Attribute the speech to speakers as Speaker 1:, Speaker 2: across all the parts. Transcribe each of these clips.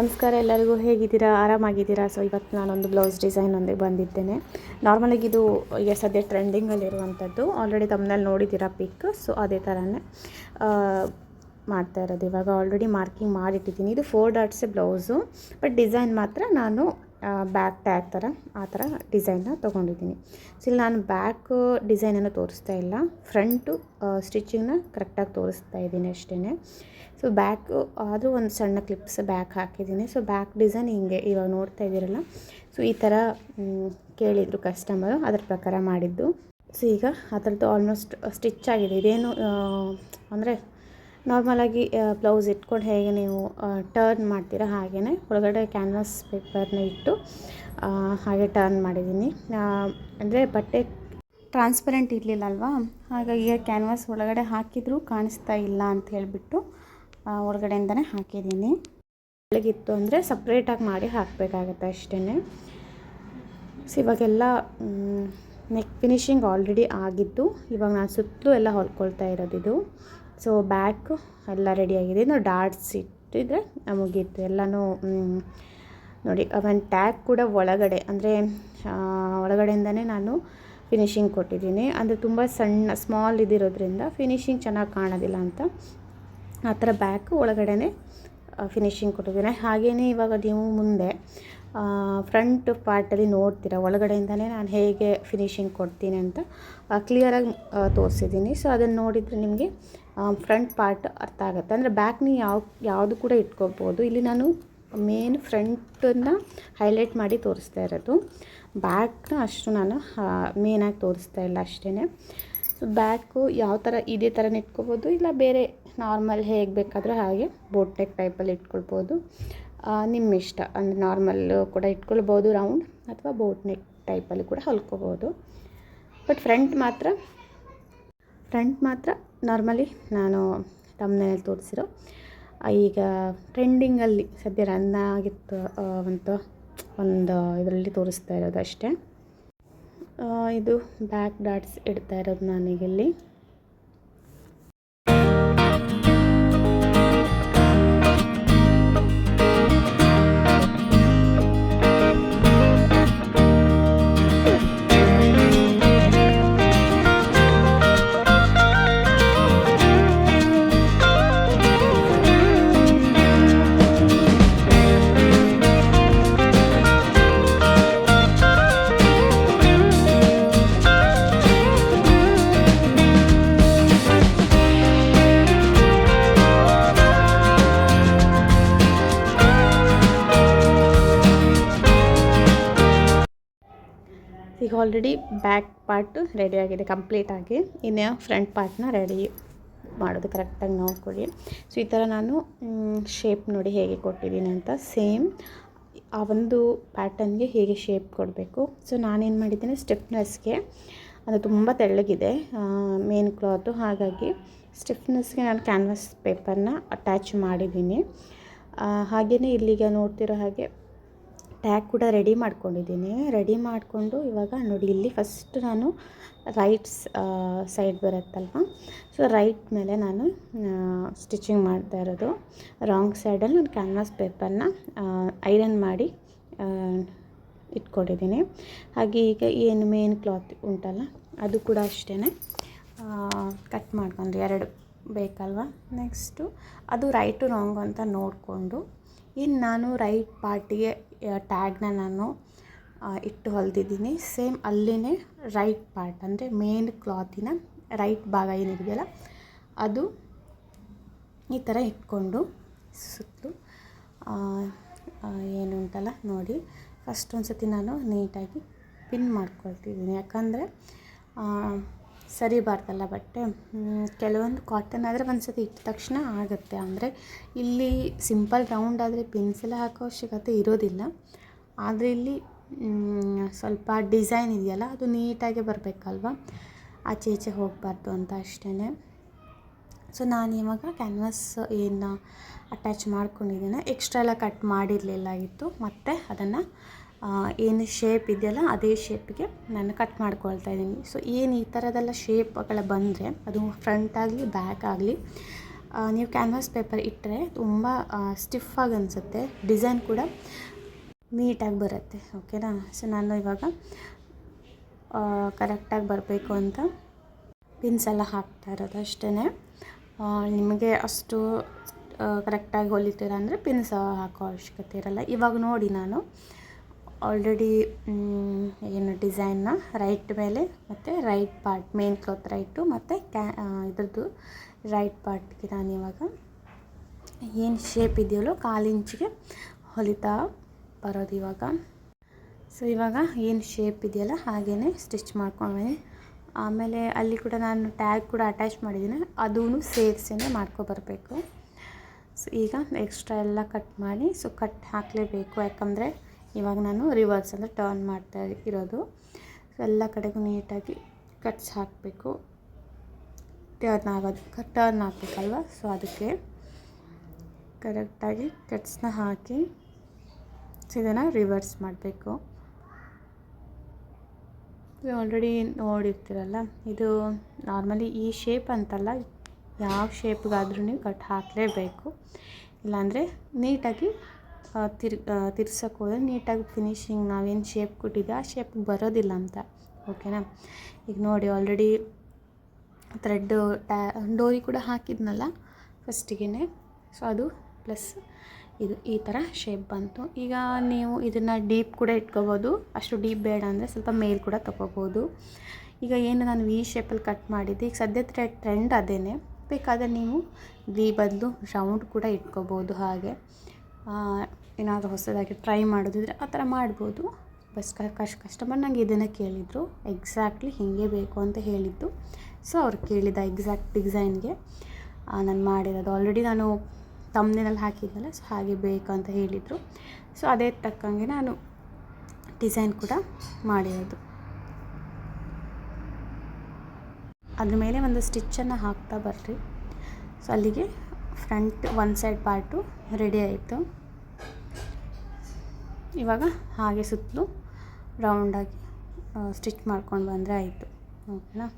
Speaker 1: ನಮಸ್ಕಾರ ಎಲ್ಲರಿಗೂ, ಹೇಗಿದ್ದೀರಾ? ಆರಾಮಾಗಿದ್ದೀರಾ? ಸೊ ಇವತ್ತು ನಾನೊಂದು ಬ್ಲೌಸ್ ಡಿಸೈನ್ ಒಂದೇ ಬಂದಿದ್ದೇನೆ. ನಾರ್ಮಲಾಗಿ ಇದು ಈಗ ಸದ್ಯ ಟ್ರೆಂಡಿಂಗಲ್ಲಿರುವಂಥದ್ದು. ಆಲ್ರೆಡಿ ತಮ್ಮನಲ್ಲಿ ನೋಡಿದ್ದೀರಾ ಪಿಕ್. ಸೊ ಅದೇ ಥರನೇ ಮಾಡ್ತಾ ಇರೋದು. ಇವಾಗ ಆಲ್ರೆಡಿ ಮಾರ್ಕಿಂಗ್ ಮಾಡಿಟ್ಟಿದ್ದೀನಿ. ಇದು 4 ಡಾಟ್ಸ್ ಬ್ಲೌಸು, ಬಟ್ ಡಿಸೈನ್ ಮಾತ್ರ ನಾನು ಬ್ಯಾಕ್ ಟ್ಯಾಗ್ ಥರ ಆ ಥರ ಡಿಸೈನ್ನ ತೊಗೊಂಡಿದ್ದೀನಿ. ಸೊ ಇಲ್ಲಿ ನಾನು ಬ್ಯಾಕ್ ಡಿಸೈನನ್ನು ತೋರಿಸ್ತಾ ಇಲ್ಲ, ಫ್ರಂಟು ಸ್ಟಿಚಿಂಗ್ನ ಕರೆಕ್ಟಾಗಿ ತೋರಿಸ್ತಾ ಇದ್ದೀನಿ ಅಷ್ಟೇ. ಸೊ ಬ್ಯಾಕು ಆದರೂ ಒಂದು ಸಣ್ಣ ಕ್ಲಿಪ್ಸ್ ಬ್ಯಾಕ್ ಹಾಕಿದ್ದೀನಿ. ಸೊ ಬ್ಯಾಕ್ ಡಿಸೈನ್ ಹಿಂಗೆ ಇವಾಗ ನೋಡ್ತಾ ಇದ್ದೀರಲ್ಲ. ಸೊ ಈ ಥರ ಕೇಳಿದರು ಕಸ್ಟಮರು, ಅದರ ಪ್ರಕಾರ ಮಾಡಿದ್ದು. ಸೊ ಈಗ ಅದರದ್ದು ಆಲ್ಮೋಸ್ಟ್ ಸ್ಟಿಚ್ ಆಗಿದೆ. ಇದೇನು ಅಂದರೆ ನಾರ್ಮಲಾಗಿ ಬ್ಲೌಸ್ ಇಟ್ಕೊಂಡು ಹೇಗೆ ನೀವು ಟರ್ನ್ ಮಾಡ್ತೀರಾ ಹಾಗೆಯೇ ಒಳಗಡೆ ಕ್ಯಾನ್ವಾಸ್ ಪೇಪರ್ನ ಇಟ್ಟು ಹಾಗೆ ಟರ್ನ್ ಮಾಡಿದ್ದೀನಿ. ಅಂದರೆ ಬಟ್ಟೆ ಟ್ರಾನ್ಸ್ಪರೆಂಟ್ ಇರಲಿಲ್ಲ ಅಲ್ವಾ, ಹಾಗಾಗಿ ಕ್ಯಾನ್ವಾಸ್ ಒಳಗಡೆ ಹಾಕಿದರೂ ಕಾಣಿಸ್ತಾ ಇಲ್ಲ ಅಂತ ಹೇಳಿಬಿಟ್ಟು ಹೊರಗಡೆಯಿಂದನೇ ಹಾಕಿದ್ದೀನಿ. ಒಳಗಿತ್ತು ಅಂದರೆ ಸಪ್ರೇಟಾಗಿ ಮಾಡಿ ಹಾಕಬೇಕಾಗತ್ತೆ ಅಷ್ಟೇ. ಸೊ ಇವಾಗೆಲ್ಲ ನೆಕ್ ಫಿನಿಶಿಂಗ್ ಆಲ್ರೆಡಿ ಆಗಿದ್ದು, ಇವಾಗ ನಾನು ಸುತ್ತಲೂ ಎಲ್ಲ ಹೊಲ್ಕೊಳ್ತಾ ಇರೋದಿದು. ಸೊ ಬ್ಯಾಕು ಎಲ್ಲ ರೆಡಿಯಾಗಿದೆ. ಇನ್ನು ಡಾಟ್ಸ್ ಇಟ್ಟಿದ್ರೆ ಮುಗೀತು ಎಲ್ಲನೂ. ನೋಡಿ ಒಂದು ಟ್ಯಾಗ್ ಕೂಡ ಒಳಗಡೆ, ಅಂದರೆ ಒಳಗಡೆಯಿಂದನೇ ನಾನು ಫಿನಿಶಿಂಗ್ ಕೊಟ್ಟಿದ್ದೀನಿ. ಅಂದರೆ ತುಂಬ ಸಣ್ಣ ಸ್ಮಾಲ್ ಇದಿರೋದ್ರಿಂದ ಫಿನಿಶಿಂಗ್ ಚೆನ್ನಾಗಿ ಕಾಣೋದಿಲ್ಲ ಅಂತ ಆ ಥರ ಬ್ಯಾಕು ಒಳಗಡೆ ಫಿನಿಶಿಂಗ್ ಕೊಟ್ಟಿದ್ದೀನಿ. ಹಾಗೆಯೇ ಇವಾಗ ನೀವು ಮುಂದೆ ಫ್ರಂಟ್ ಪಾರ್ಟಲ್ಲಿ ನೋಡ್ತೀರಾ, ಒಳಗಡೆಯಿಂದನೇ ನಾನು ಹೇಗೆ ಫಿನಿಶಿಂಗ್ ಕೊಡ್ತೀನಿ ಅಂತ ಕ್ಲಿಯರಾಗಿ ತೋರಿಸಿದ್ದೀನಿ. ಸೊ ಅದನ್ನು ನೋಡಿದರೆ ನಿಮಗೆ ಫ್ರಂಟ್ ಪಾರ್ಟ್ ಅರ್ಥ ಆಗುತ್ತೆ. ಅಂದರೆ ಬ್ಯಾಕ್ನ ಯಾವುದು ಕೂಡ ಇಟ್ಕೋಬೋದು. ಇಲ್ಲಿ ನಾನು ಮೇನ್ ಫ್ರಂಟನ್ನು ಹೈಲೈಟ್ ಮಾಡಿ ತೋರಿಸ್ತಾ ಇರೋದು, ಬ್ಯಾಕ್ನ ಅಷ್ಟು ನಾನು ಮೇನಾಗಿ ತೋರಿಸ್ತಾ ಇಲ್ಲ ಅಷ್ಟೇ. ಸೊ ಬ್ಯಾಕು ಯಾವ ಥರ ಇದೇ ಥರನೇ ಇಟ್ಕೋಬೋದು, ಇಲ್ಲ ಬೇರೆ ನಾರ್ಮಲ್ ಹೇಗೆ ಬೇಕಾದರೂ ಹಾಗೆ ಬೋಟ್ ನೆಕ್ ಟೈಪಲ್ಲಿ ಇಟ್ಕೊಳ್ಬೋದು. ನಿಮ್ಮ ಇಷ್ಟ. ಅಂದರೆ ನಾರ್ಮಲ್ಲು ಕೂಡ ಇಟ್ಕೊಳ್ಬೋದು ರೌಂಡ್, ಅಥವಾ ಬೋಟ್ ನೆಕ್ ಟೈಪಲ್ಲಿ ಕೂಡ ಹೊಲ್ಕೋಬೋದು. ಬಟ್ ಫ್ರಂಟ್ ಮಾತ್ರ ನಾರ್ಮಲಿ ನಾನು ತಮ್ಮನೇಲಿ ತೋರಿಸಿರೋ ಈಗ ಟ್ರೆಂಡಿಂಗಲ್ಲಿ ಸದ್ಯ ರನ್ ಆಗಿತ್ತು ಒಂದು ಇದರಲ್ಲಿ ತೋರಿಸ್ತಾ ಇರೋದು ಅಷ್ಟೇ. ಇದು ಬ್ಯಾಕ್ ಡಾಟ್ಸ್ ಇಡ್ತಾ ಇರೋದು ನಾನೀಗಲ್ಲಿ. ಈಗ ಆಲ್ರೆಡಿ ಬ್ಯಾಕ್ ಪಾರ್ಟು ರೆಡಿಯಾಗಿದೆ ಕಂಪ್ಲೀಟಾಗಿ. ಇನ್ನು ಫ್ರಂಟ್ ಪಾರ್ಟ್ನ ರೆಡಿ ಮಾಡೋದು ಕರೆಕ್ಟಾಗಿ ನೋಡ್ಕೊಳ್ಳಿ. ಸೊ ಈ ಥರ ನಾನು ಶೇಪ್ ನೋಡಿ ಹೇಗೆ ಕೊಟ್ಟಿದ್ದೀನಿ ಅಂತ, ಸೇಮ್ ಆ ಒಂದು ಪ್ಯಾಟರ್ನ್ಗೆ ಹೇಗೆ ಶೇಪ್ ಕೊಡಬೇಕು. ಸೊ ನಾನೇನು ಮಾಡಿದ್ದೀನಿ, ಸ್ಟಿಫ್ನೆಸ್ಗೆ ಅದು ತುಂಬ ತೆಳ್ಳಗಿದೆ ಮೇನ್ ಕ್ಲಾತು, ಹಾಗಾಗಿ ಸ್ಟಿಫ್ನೆಸ್ಗೆ ನಾನು ಕ್ಯಾನ್ವಾಸ್ ಪೇಪರ್ನ ಅಟ್ಯಾಚ್ ಮಾಡಿದ್ದೀನಿ. ಹಾಗೆಯೇ ಇಲ್ಲಿಗೆ ನೋಡ್ತಿರೋ ಹಾಗೆ ಟ್ಯಾಗ್ ಕೂಡ ರೆಡಿ ಮಾಡ್ಕೊಂಡಿದ್ದೀನಿ. ರೆಡಿ ಮಾಡಿಕೊಂಡು ಇವಾಗ ನೋಡಿ ಇಲ್ಲಿ ಫಸ್ಟ್ ನಾನು ರೈಟ್ಸ್ ಸೈಡ್ ಬರುತ್ತಲ್ವ, ಸೊ ರೈಟ್ ಮೇಲೆ ನಾನು ಸ್ಟಿಚಿಂಗ್ ಮಾಡ್ತಾ ಇರೋದು. ರಾಂಗ್ ಸೈಡಲ್ಲಿ ನಾನು ಕ್ಯಾನ್ವಾಸ್ ಪೇಪರ್ನ ಐರನ್ ಮಾಡಿ ಇಟ್ಕೊಂಡಿದ್ದೀನಿ. ಹಾಗೆ ಈಗ ಏನು ಮೇನ್ ಕ್ಲಾತ್ ಉಂಟಲ್ಲ ಅದು ಕೂಡ ಅಷ್ಟೇ ಕಟ್ ಮಾಡ್ಕೊಂಡು 2 ಬೇಕಲ್ವ. ನೆಕ್ಸ್ಟು ಅದು ರೈಟು ರಾಂಗ್ ಅಂತ ನೋಡಿಕೊಂಡು ಇನ್ನು ನಾನು ರೈಟ್ ಪಾರ್ಟಿಗೆ ಟ್ಯಾಗ್ನ ನಾನು ಇಟ್ಟು ಹೊಲ್ದಿದ್ದೀನಿ. ಸೇಮ್ ಅಲ್ಲಿನೇ ರೈಟ್ ಪಾರ್ಟ್ ಅಂದರೆ ಮೇನ್ ಕ್ಲಾತಿನ ರೈಟ್ ಭಾಗ ಏನಿದೆಯಲ್ಲ ಅದು ಈ ಥರ ಇಟ್ಕೊಂಡು ಸುತ್ತಲೂ ಏನು ಉಂಟಲ್ಲ ನೋಡಿ ಫಸ್ಟ್ ಒಂದು ಸತಿ ನಾನು ನೀಟಾಗಿ ಪಿನ್ ಮಾಡ್ಕೊಳ್ತಿದ್ದೀನಿ. ಯಾಕಂದರೆ ಸರಿಬಾರ್ದಲ್ಲ ಬಟ್ಟೆ. ಕೆಲವೊಂದು ಕಾಟನ್ ಆದರೆ ಒಂದು ಸತಿ ಇಟ್ಟ ತಕ್ಷಣ ಆಗುತ್ತೆ. ಅಂದರೆ ಇಲ್ಲಿ ಸಿಂಪಲ್ ರೌಂಡ್ ಆದರೆ ಪಿನ್ಸೆಲ್ಲ ಹಾಕೋ ಅವಶ್ಯಕತೆ ಇರೋದಿಲ್ಲ. ಆದರೆ ಇಲ್ಲಿ ಸ್ವಲ್ಪ ಡಿಸೈನ್ ಇದೆಯಲ್ಲ ಅದು ನೀಟಾಗಿ ಬರಬೇಕಲ್ವ, ಆಚೆ ಈಚೆ ಹೋಗಬಾರ್ದು ಅಂತ ಅಷ್ಟೇ. ಸೊ ನಾನು ಇವಾಗ ಕ್ಯಾನ್ವಾಸ್ ಏನು ಅಟ್ಯಾಚ್ ಮಾಡ್ಕೊಂಡಿದ್ದೀನಿ, ಎಕ್ಸ್ಟ್ರಾ ಎಲ್ಲ ಕಟ್ ಮಾಡಿರಲಿಲ್ಲಾಗಿತ್ತು. ಮತ್ತು ಅದನ್ನು ಏನು ಶೇಪ್ ಇದೆಯಲ್ಲ ಅದೇ ಶೇಪಿಗೆ ನಾನು ಕಟ್ ಮಾಡ್ಕೊಳ್ತಾ ಇದ್ದೀನಿ. ಸೊ ಏನು ಈ ಥರದೆಲ್ಲ ಶೇಪ್ಗಳ ಬಂದರೆ ಅದು ಫ್ರಂಟ್ ಆಗಲಿ ಬ್ಯಾಕ್ ಆಗಲಿ ನೀವು ಕ್ಯಾನ್ವಾಸ್ ಪೇಪರ್ ಇಟ್ಟರೆ ತುಂಬ ಸ್ಟಿಫಾಗಿ ಅನಿಸುತ್ತೆ, ಡಿಸೈನ್ ಕೂಡ ನೀಟಾಗಿ ಬರುತ್ತೆ. ಓಕೆನಾ. ಸೊ ನಾನು ಇವಾಗ ಕರೆಕ್ಟಾಗಿ ಬರಬೇಕು ಅಂತ ಪಿನ್ಸ್ ಎಲ್ಲ ಹಾಕ್ತಾ ಇರೋದು ಅಷ್ಟೇ. ನಿಮಗೆ ಅಷ್ಟು ಕರೆಕ್ಟಾಗಿ ಹೊಲಿತೀರ ಅಂದರೆ ಪಿನ್ಸ್ ಹಾಕೋ ಅವಶ್ಯಕತೆ ಇರಲ್ಲ. ಇವಾಗ ನೋಡಿ ನಾನು ಆಲ್ರೆಡಿ ಏನು ಡಿಸೈನ್ನ ರೈಟ್ ಮೇಲೆ ಮತ್ತು right part, main cloth right ಮತ್ತು ಇದ್ರದ್ದು ರೈಟ್ ಪಾರ್ಟ್ಗೆ ನಾನಿವಾಗ ಏನು ಶೇಪ್ ಇದೆಯಲ್ಲೋ 1/4 ಇಂಚಿಗೆ ಹೊಲಿತಾ ಬರೋದು ಇವಾಗ. ಸೊ ಇವಾಗ ಏನು ಶೇಪ್ ಇದೆಯಲ್ಲ ಹಾಗೇ ಸ್ಟಿಚ್ ಮಾಡ್ಕೊಂಡ್ಬಂದು, ಆಮೇಲೆ ಅಲ್ಲಿ ಕೂಡ ನಾನು ಟ್ಯಾಗ್ ಕೂಡ ಅಟ್ಯಾಚ್ ಮಾಡಿದ್ದೀನಿ, ಅದೂ ಸೇರಿಸೇ ಮಾಡ್ಕೊಬರಬೇಕು. ಸೊ ಈಗ ಎಕ್ಸ್ಟ್ರಾ ಎಲ್ಲ ಕಟ್ ಮಾಡಿ, ಸೊ ಕಟ್ ಹಾಕಲೇಬೇಕು, ಯಾಕಂದರೆ ಇವಾಗ ನಾನು ರಿವರ್ಸ್ ಅಂದರೆ ಟರ್ನ್ ಮಾಡ್ತಾ ಇರೋದು. ಸೊ ಎಲ್ಲ ಕಡೆಗೂ ನೀಟಾಗಿ ಕಟ್ಸ್ ಹಾಕಬೇಕು, ಟರ್ನ್ ಹಾಕಬೇಕಲ್ವ. ಸೊ ಅದಕ್ಕೆ ಕರೆಕ್ಟಾಗಿ ಕಟ್ಸ್ನ ಹಾಕಿ ಇದನ್ನು ರಿವರ್ಸ್ ಮಾಡಬೇಕು. ಆಲ್ರೆಡಿ ನೋಡಿರ್ತೀರಲ್ಲ, ಇದು ನಾರ್ಮಲಿ ಈ ಶೇಪ್ ಅಂತಲ್ಲ, ಯಾವ ಶೇಪ್ಗಾದ್ರೂ ನೀವು ಕಟ್ ಹಾಕಲೇಬೇಕು. ಇಲ್ಲಾಂದರೆ ನೀಟಾಗಿ ತಿರ್ಸೋಕೆ ಹೋದರೆ ನೀಟಾಗಿ ಫಿನಿಶಿಂಗ್ ನಾವೇನು ಶೇಪ್ ಕೊಟ್ಟಿದ್ದೆ ಆ ಶೇಪ್ಗೆ ಬರೋದಿಲ್ಲ ಅಂತ. ಓಕೆನಾ. ಈಗ ನೋಡಿ ಆಲ್ರೆಡಿ ಥ್ರೆಡ್ಡು ಡೋರಿ ಕೂಡ ಹಾಕಿದ್ನಲ್ಲ ಫಸ್ಟಿಗೆ. ಸೊ ಅದು ಪ್ಲಸ್ ಇದು ಈ ಥರ ಶೇಪ್ ಬಂತು. ಈಗ ನೀವು ಇದನ್ನು ಡೀಪ್ ಕೂಡ ಇಟ್ಕೋಬೋದು, ಅಷ್ಟು ಡೀಪ್ ಬೇಡ ಅಂದರೆ ಸ್ವಲ್ಪ ಮೇಲ್ ಕೂಡ ತೊಗೋಬೋದು. ಈಗ ಏನು ನಾನು ವಿ ಶೇಪಲ್ಲಿ ಕಟ್ ಮಾಡಿದ್ದೆ, ಈಗ ಸದ್ಯ ಟ್ರೆಂಡ್ ಅದೇನೆ. ಬೇಕಾದರೆ ನೀವು ವಿ ಬದಲು ರೌಂಡ್ ಕೂಡ ಇಟ್ಕೋಬೋದು. ಹಾಗೆ ಏನಾದರೂ ಹೊಸದಾಗಿ ಟ್ರೈ ಮಾಡೋದಿದ್ರೆ ಆ ಥರ ಮಾಡ್ಬೋದು. ಕಸ್ಟಮರ್ ನಂಗೆ ಇದನ್ನು ಕೇಳಿದರು, ಎಕ್ಸಾಕ್ಟ್ಲಿ ಹೀಗೆ ಬೇಕು ಅಂತ ಹೇಳಿದ್ದು. ಸೊ ಅವ್ರು ಕೇಳಿದ ಎಕ್ಸಾಕ್ಟ್ ಡಿಸೈನ್ಗೆ ನಾನು ಮಾಡಿರೋದು. ಆಲ್ರೆಡಿ ನಾನು ತಮ್ಮನೇನಲ್ಲಿ ಹಾಕಿದ್ನಲ್ಲ, ಸೊ ಹಾಗೆ ಬೇಕಂತ ಹೇಳಿದರು. ಸೊ ಅದೇ ತಕ್ಕಂಗೆ ನಾನು ಡಿಸೈನ್ ಕೂಡ ಮಾಡಿರೋದು. ಅದ್ರ ಮೇಲೆ ಒಂದು ಸ್ಟಿಚ್ಚನ್ನು ಹಾಕ್ತಾ ಬರ್ರಿ. ಸೊ ಅಲ್ಲಿಗೆ ಫ್ರಂಟ್ ಒಂದು ಸೈಡ್ ಪಾರ್ಟು ರೆಡಿ ಆಯಿತು. ಇವಾಗ ಹಾಗೆ ಸುತ್ತಲೂ ರೌಂಡಾಗಿ ಸ್ಟಿಚ್ ಮಾಡ್ಕೊಂಡು ಬಂದರೆ ಆಯಿತು. ಓಕೆನಾ.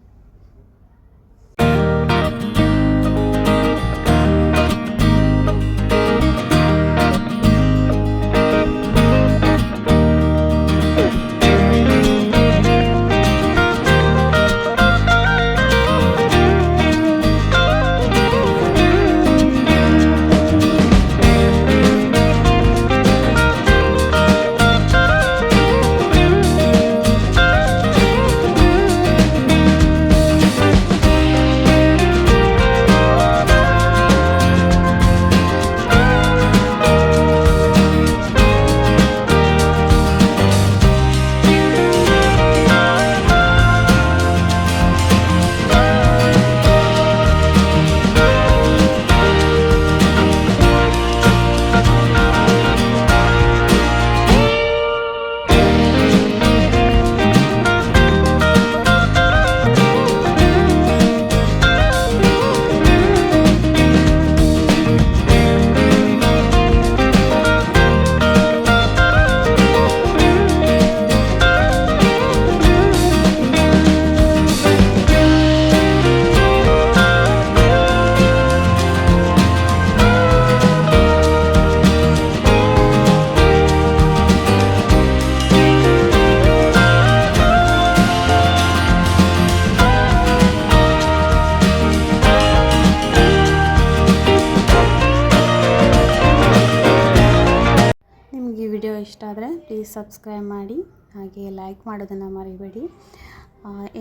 Speaker 1: ಇಷ್ಟ ಆದರೆ ಪ್ಲೀಸ್ ಸಬ್ಸ್ಕ್ರೈಬ್ ಮಾಡಿ, ಹಾಗೆ ಲೈಕ್ ಮಾಡೋದನ್ನು ಮರಿಬೇಡಿ.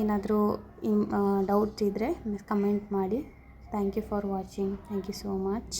Speaker 1: ಏನಾದರೂ ಡೌಟ್ಸ್ ಇದ್ದರೆ ಕಮೆಂಟ್ ಮಾಡಿ. Thank you for watching. Thank you so much.